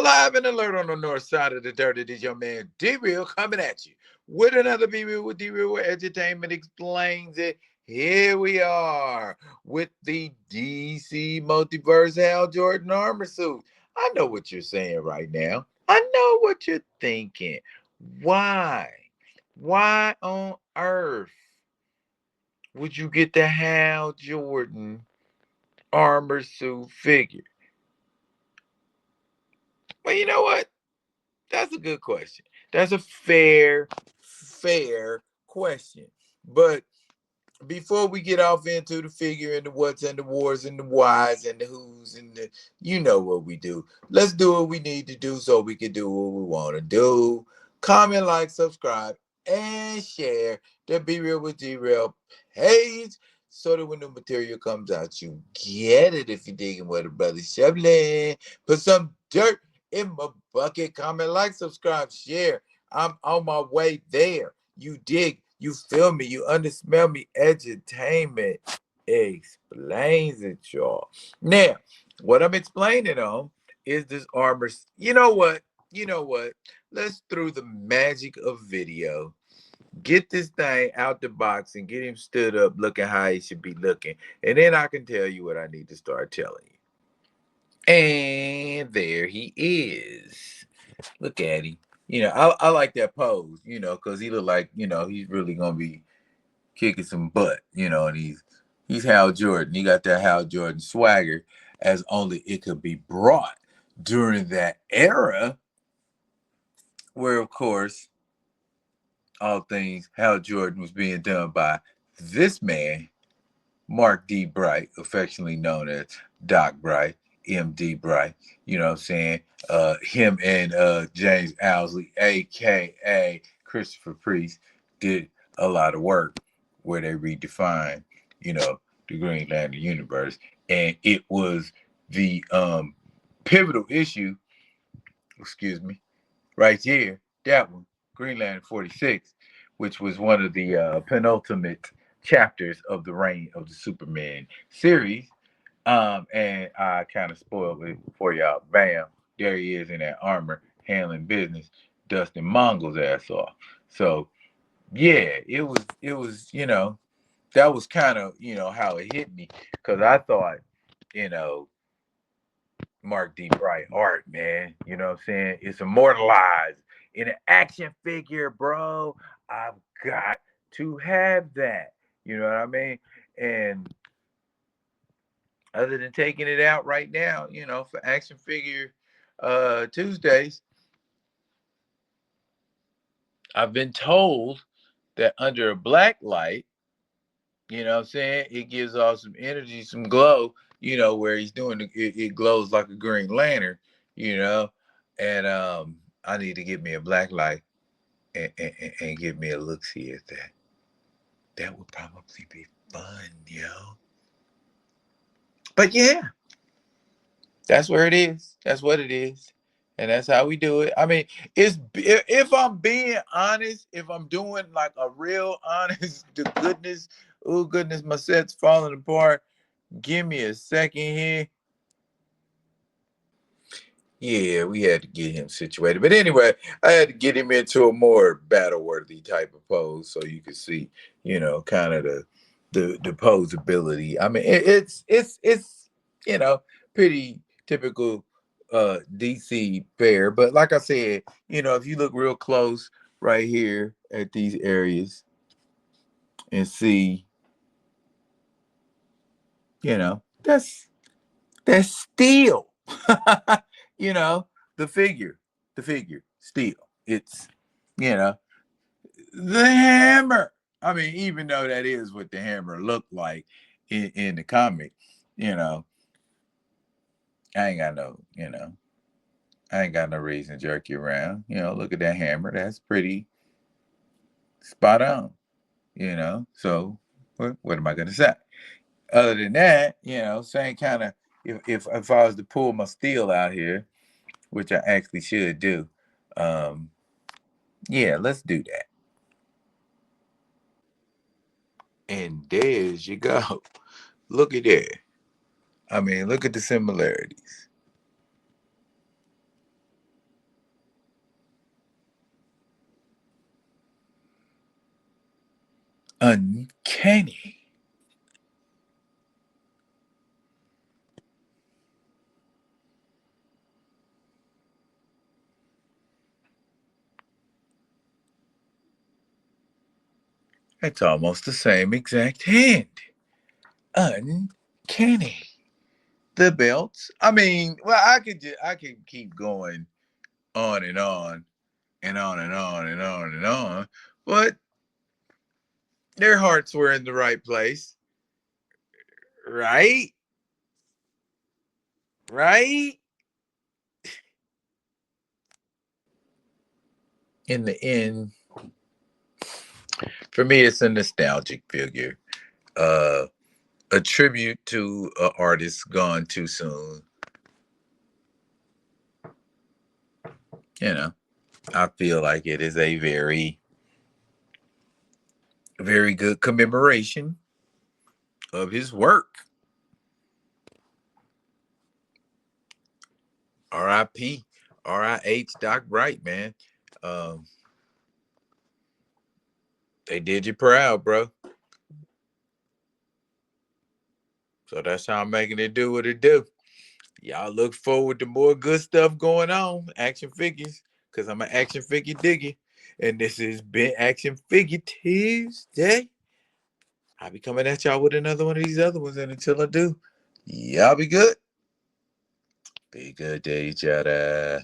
Live and alert on the north side of the dirt. It is your man D-Real coming at you with another Be Real with D-Real where entertainment explains it. Here we are with the DC Multiverse Hal Jordan armor suit. I know what you're saying right now. I know what you're thinking. Why? Why on earth would you get the Hal Jordan armor suit figure? Well, you know what? That's a good question. That's a fair question. But before we get off into the figure and the what's and the wars and the whys and the who's and the, you know what we do. Let's do what we need to do so we can do what we want to do. Comment, like, subscribe, and share the Be Real with D-Real page so that when the material comes out, you get it. If you're digging what a brother shoveling, put some dirt in my bucket. Comment, like, subscribe, share. I'm on my way there. You dig, you feel me, you undersmell me. Edutainment explains it, y'all. Now, what I'm explaining on is this armor. You know what? You know what? Let's through the magic of video. Get this thing out the box and get him stood up looking how he should be looking. And then I can tell you what I need to start telling you. And there he is. Look at him. I like that pose, because he look like, he's really gonna be kicking some butt, and he's Hal Jordan. He got that Hal Jordan swagger as only it could be brought during that era where, of course, all things Hal Jordan was being done by this man, Mark D. Bright, affectionately known as Doc Bright, MD Bright. You know what I'm saying? Him and James Owsley, aka Christopher Priest, did a lot of work where they redefined, the Green Lantern universe. And it was the pivotal issue, excuse me, right here, that one, Green Lantern 46, which was one of the penultimate chapters of the reign of the Superman series. And I kind of spoiled it for y'all. Bam, there he is in that armor, handling business, dusting Mongul's ass off. So yeah, it was, that was kind of, how it hit me. Cause I thought, you know, Mark D. Bright art, man. You know what I'm saying? It's immortalized in an action figure, bro. I've got to have that. You know what I mean? And other than taking it out right now, for action figure Tuesdays, I've been told that under a black light, you know what I'm saying, it gives off some energy, some glow, where he's doing it glows like a green lantern, you know. And I need to get me a black light and give me a look see at that. That would probably be fun, yo. But yeah, that's where it is. That's what it is. And that's how we do it. I mean, if I'm being honest, if I'm doing like a real honest to goodness, oh goodness, my set's falling apart. Give me a second here. Yeah, we had to get him situated. But anyway, I had to get him into a more battle worthy type of pose so you could see, kind of the posability. I mean, it's pretty typical DC fare. But like I said, if you look real close right here at these areas and see, that's steel. you know, the figure, steel. It's, you know, the hammer. I mean, even though that is what the hammer looked like in the comic, you know, I ain't got no, I ain't got no reason to jerk you around. Look at that hammer. That's pretty spot on, So what am I gonna say? Other than that, same kind of if I was to pull my steel out here, which I actually should do, um, yeah, let's do that. And there's you go. Look at that. I mean, look at the similarities. Uncanny. It's almost the same exact hand. Uncanny. The belts. I mean, well, I could keep going on and on and on and on and on and on, but their hearts were in the right place, right? Right? In the end, for me, it's a nostalgic figure. Uh, a tribute to an artist gone too soon. You know, I feel like it is a very good commemoration of his work. R.I.P. R.I.H. Doc Bright, man. Um, they did you proud, bro. So that's how I'm making it do what it do. Y'all look forward to more good stuff going on, action figures, because I'm an action figure digger. And this has been Action Figure Tuesday. I'll be coming at y'all with another one of these other ones. And until I do, y'all be good. Be good to each other.